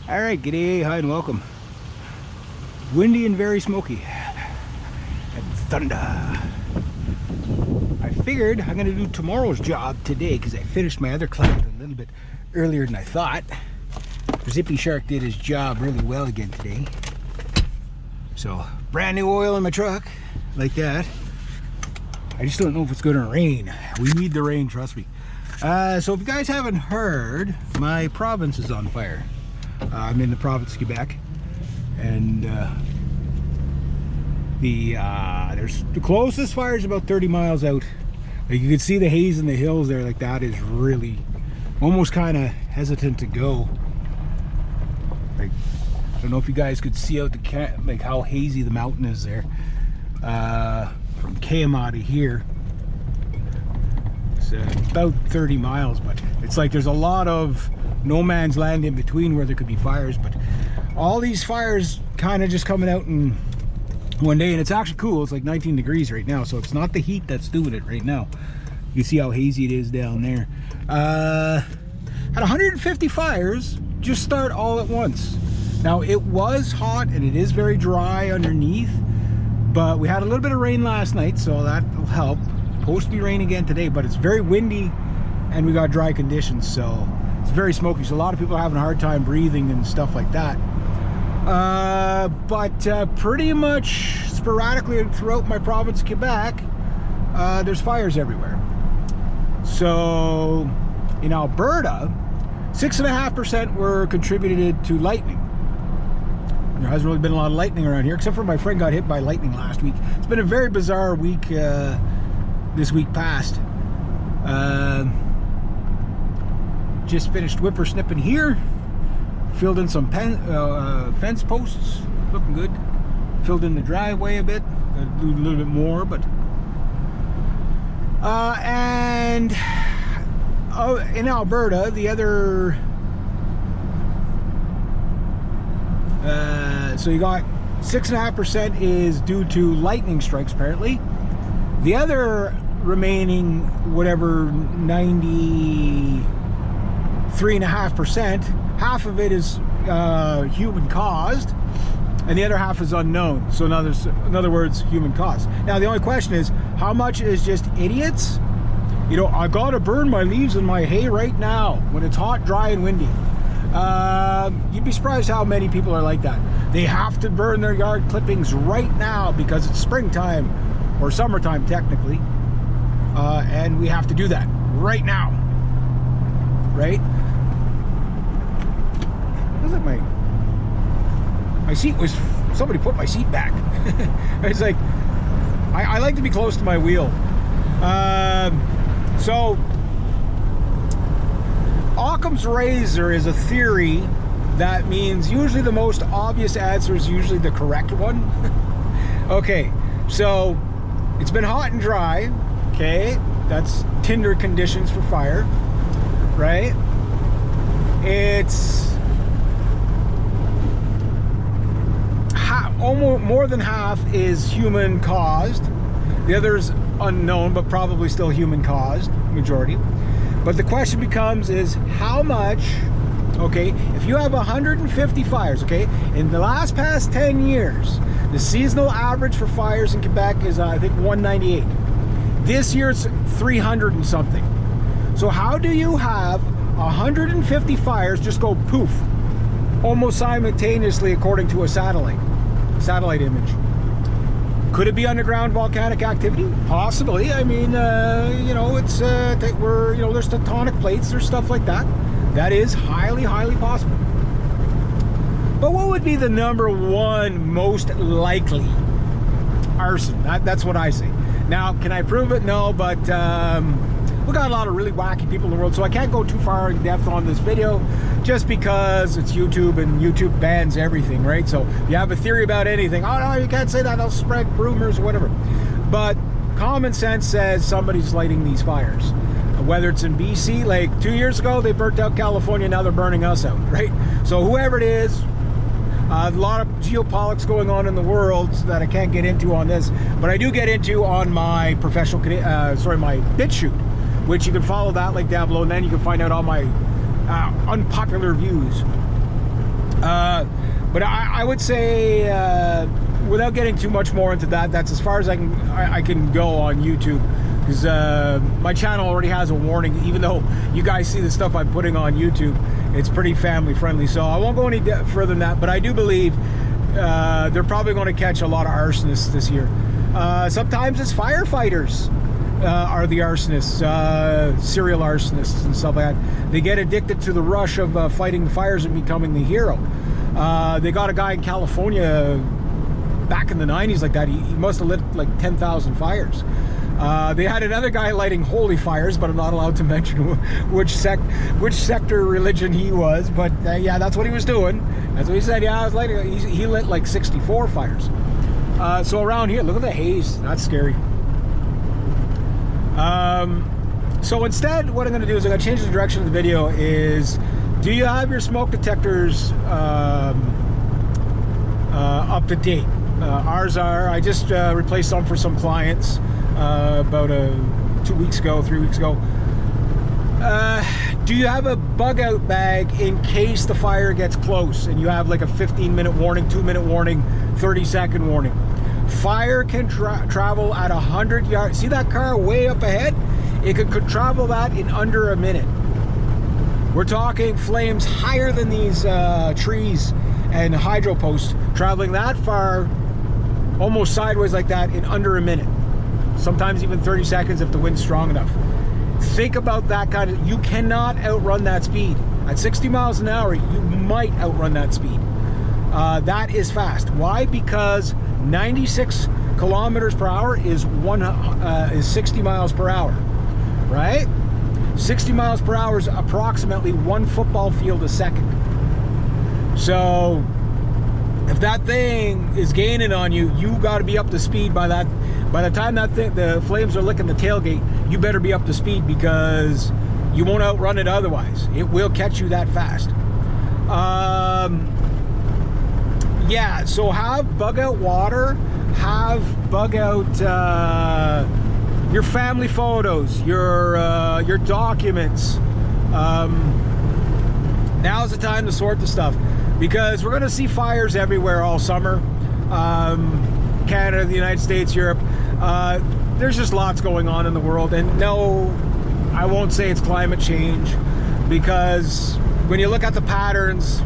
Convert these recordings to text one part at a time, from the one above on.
All right, g'day, hi and welcome. Windy and very smoky. And thunder. I figured I'm gonna do tomorrow's job today because I finished my other client a little bit earlier than I thought. Zippy Shark did his job really well again today. So, brand new oil in my truck, like that. I just don't know if it's gonna rain. We need the rain, trust me. So if you guys haven't heard, my province is on fire. I'm in the province of Quebec, and there's the closest fire is about 30 miles out. Like you can see the haze in the hills there, like that is really almost kind of hesitant to go. Like I don't know if you guys could see out the like how hazy the mountain is there. From Kayama to here, it's about 30 miles, but it's like there's a lot of no man's land in between where there could be fires. But all these fires kind of just coming out in one day, and it's actually cool. It's like 19 degrees right now, so it's not the heat that's doing it right now. You see how hazy it is down there. Had 150 fires just start all at once. Now it was hot and it is very dry underneath, but we had a little bit of rain last night, so that will help. Supposed to be rain again today, but it's very windy and we got dry conditions, so it's very smoky. So a lot of people are having a hard time breathing and stuff like that. But pretty much sporadically throughout my province of Quebec, there's fires everywhere. So in Alberta, 6.5% were contributed to lightning. There hasn't really been a lot of lightning around here, except for my friend got hit by lightning last week. It's been a very bizarre week this week past. Just finished whippersnipping here. Filled in some fence posts, looking good. Filled in the driveway a bit, do a little bit more, but and in Alberta, the other so you got 6.5% is due to lightning strikes apparently. The other remaining whatever 93.5%, half of it is human caused and the other half is unknown. So in other words, human caused. Now the only question is, how much is just idiots? You know, I gotta burn my leaves and my hay right now when it's hot, dry and windy. You'd be surprised how many people are like that. They have to burn their yard clippings right now because it's springtime or summertime technically, and we have to do that right now, right? Looks like my seat was, somebody put my seat back. It's like I like to be close to my wheel. So Occam's razor is a theory that means usually the most obvious answer is usually the correct one. Okay, so it's been hot and dry, okay? That's tinder conditions for fire, right? It's almost more than half is human caused. The other's unknown, but probably still human caused, majority. But the question becomes is how much, okay, if you have 150 fires, okay, in the past 10 years, the seasonal average for fires in Quebec is I think 198. This year it's 300 and something. So how do you have 150 fires just go poof, almost simultaneously according to a satellite image? Could it be underground volcanic activity? Possibly. I mean, you know, it's we're, you know, there's tectonic plates, there's stuff like that. That is highly, highly possible. But what would be the number one most likely? Arson. That's what I say. Now, can I prove it? No, but we got a lot of really wacky people in the world, so I can't go too far in depth on this video just because it's YouTube and YouTube bans everything, right? So if you have a theory about anything, oh no, you can't say that, they'll spread rumors or whatever. But common sense says somebody's lighting these fires. Whether it's in BC, like 2 years ago, they burnt out California, now they're burning us out, right? So whoever it is, a lot of geopolitics going on in the world that I can't get into on this, but I do get into on my professional, my BitChute, which you can follow that link down below, and then you can find out all my unpopular views. But I would say, without getting too much more into that, that's as far as I can go on YouTube, because my channel already has a warning. Even though you guys see the stuff I'm putting on YouTube, it's pretty family friendly, so I won't go any further than that. But I do believe they're probably going to catch a lot of arsonists this year. Sometimes it's firefighters are the arsonists, serial arsonists and stuff like that. They get addicted to the rush of fighting the fires and becoming the hero. They got a guy in California back in the 90s like that. He must have lit like 10,000 fires. They had another guy lighting holy fires, but I'm not allowed to mention which sector religion he was. But yeah, that's what he was doing. That's what he said. Yeah, I was lighting. He lit like 64 fires. So around here, look at the haze. That's scary. So instead, what I'm going to do is I'm going to change the direction of the video. Is, do you have your smoke detectors up to date? Ours are. I just replaced some for some clients about 2 weeks ago, 3 weeks ago. Do you have a bug out bag in case the fire gets close and you have like a 15-minute warning, 2-minute warning, 30-second warning? Fire can travel at 100 yards. See that car way up ahead? It could travel that in under a minute. We're talking flames higher than these trees and hydro posts, traveling that far, almost sideways like that, in under a minute. Sometimes even 30 seconds if the wind's strong enough. Think about that kind of, you cannot outrun that speed. At 60 miles an hour, you might outrun that speed. That is fast. Why? Because 96 kilometers per hour is 60 miles per hour, right? 60 miles per hour is approximately 1 football field a second. So if that thing is gaining on you, you got to be up to speed by that. By the time that thing, the flames are licking the tailgate, you better be up to speed, because you won't outrun it otherwise. It will catch you that fast. Yeah, so have bug out water, have bug out your family photos, your documents. Now's the time to sort the stuff, because we're going to see fires everywhere all summer. Canada, the United States, Europe. There's just lots going on in the world. And no, I won't say it's climate change, because when you look at the patterns,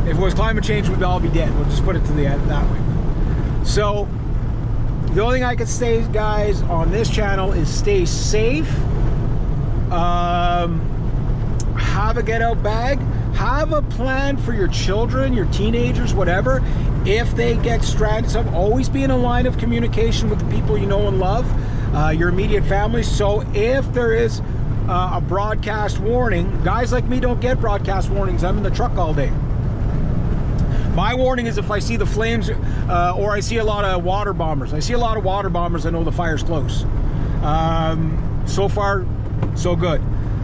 if it was climate change, we'd all be dead. We'll just put it to that way. So the only thing I can say, guys, on this channel is stay safe. Have a get out bag. Have a plan for your children, your teenagers, whatever. If they get stranded, so always be in a line of communication with the people you know and love, your immediate family. So if there is a broadcast warning, guys like me don't get broadcast warnings. I'm in the truck all day. My warning is if I see the flames or I see a lot of water bombers. I see a lot of water bombers, I know the fire's close. So far, so good.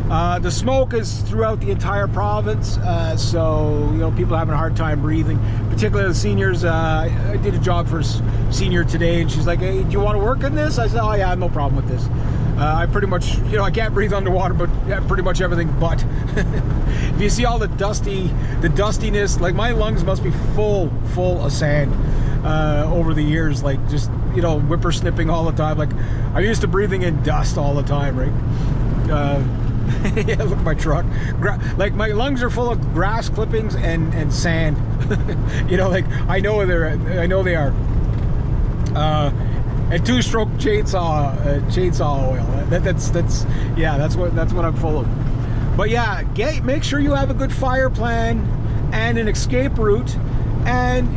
The smoke is throughout the entire province, so you know, people are having a hard time breathing, particularly the seniors. I did a job for a senior today, and she's like, "Hey, do you want to work in this?" I said, "Oh yeah, no problem with this." I pretty much, you know, I can't breathe underwater, but yeah, pretty much everything but. If you see all the dustiness, like my lungs must be full of sand over the years, like just, you know, whippersnipping all the time. Like I'm used to breathing in dust all the time, right? Yeah, look at my truck. Like my lungs are full of grass clippings and sand. You know, like I know they are. And 2-stroke chainsaw oil. That's what I'm full of. But yeah, make sure you have a good fire plan and an escape route, and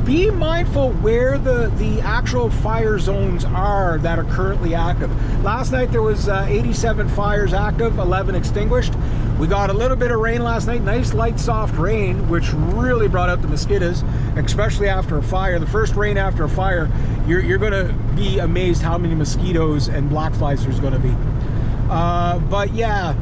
be mindful where the actual fire zones are that are currently active. Last night there was 87 fires active, 11 extinguished. We got a little bit of rain last night, nice light soft rain, which really brought out the mosquitoes, especially after a fire. The first rain after a fire, you're gonna be amazed how many mosquitoes and black flies there's gonna be. But yeah,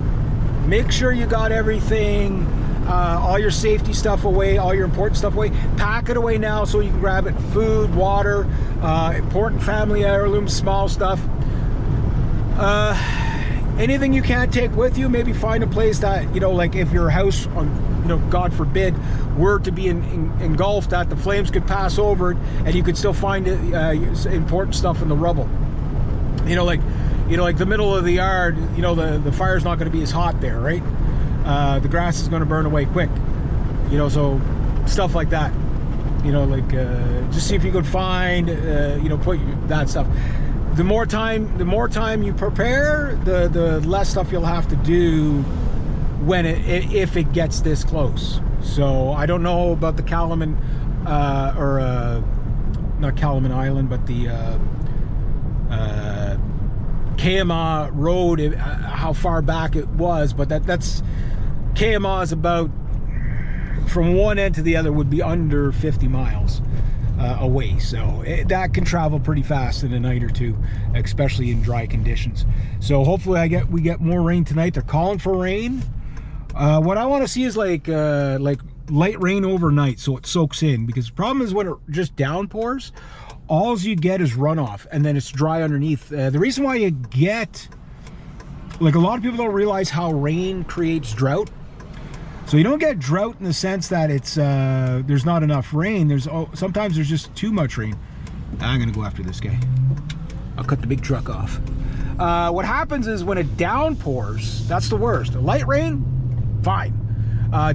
make sure you got everything, all your safety stuff away, all your important stuff away. Pack it away now so you can grab it. Food, water, important family heirlooms, small stuff. Anything you can't take with you, maybe find a place that, you know, like if your house God forbid, were to be engulfed, that the flames could pass over it and you could still find important stuff in the rubble. Like the middle of the yard, the fire's not going to be as hot there, right? The grass is going to burn away quick, so stuff like that. Just see if you could find, put that stuff. The more time you prepare, the less stuff you'll have to do if it gets this close. So I don't know about the Kalaman, not Kalaman Island, but the KMA road, how far back it was, but that's KMA is about, from one end to the other, would be under 50 miles away, so that can travel pretty fast in a night or two, especially in dry conditions. So hopefully we get more rain tonight. They're calling for rain. What I want to see is like light rain overnight, so it soaks in, because the problem is when it just downpours, all you get is runoff, and then it's dry underneath. The reason why you get, a lot of people don't realize how rain creates drought. So you don't get drought in the sense that it's there's not enough rain. Sometimes there's just too much rain. I'm gonna go after this guy. I'll cut the big truck off. What happens is when it downpours, that's the worst. Light rain, fine.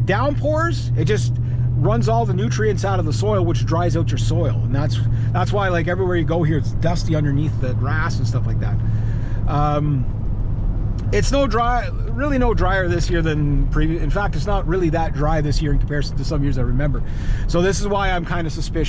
Downpours, it just runs all the nutrients out of the soil, which dries out your soil, and that's why, like, everywhere you go here, it's dusty underneath the grass and stuff like that. It's really no drier this year than previous. In fact, it's not really that dry this year in comparison to some years I remember. So this is why I'm kind of suspicious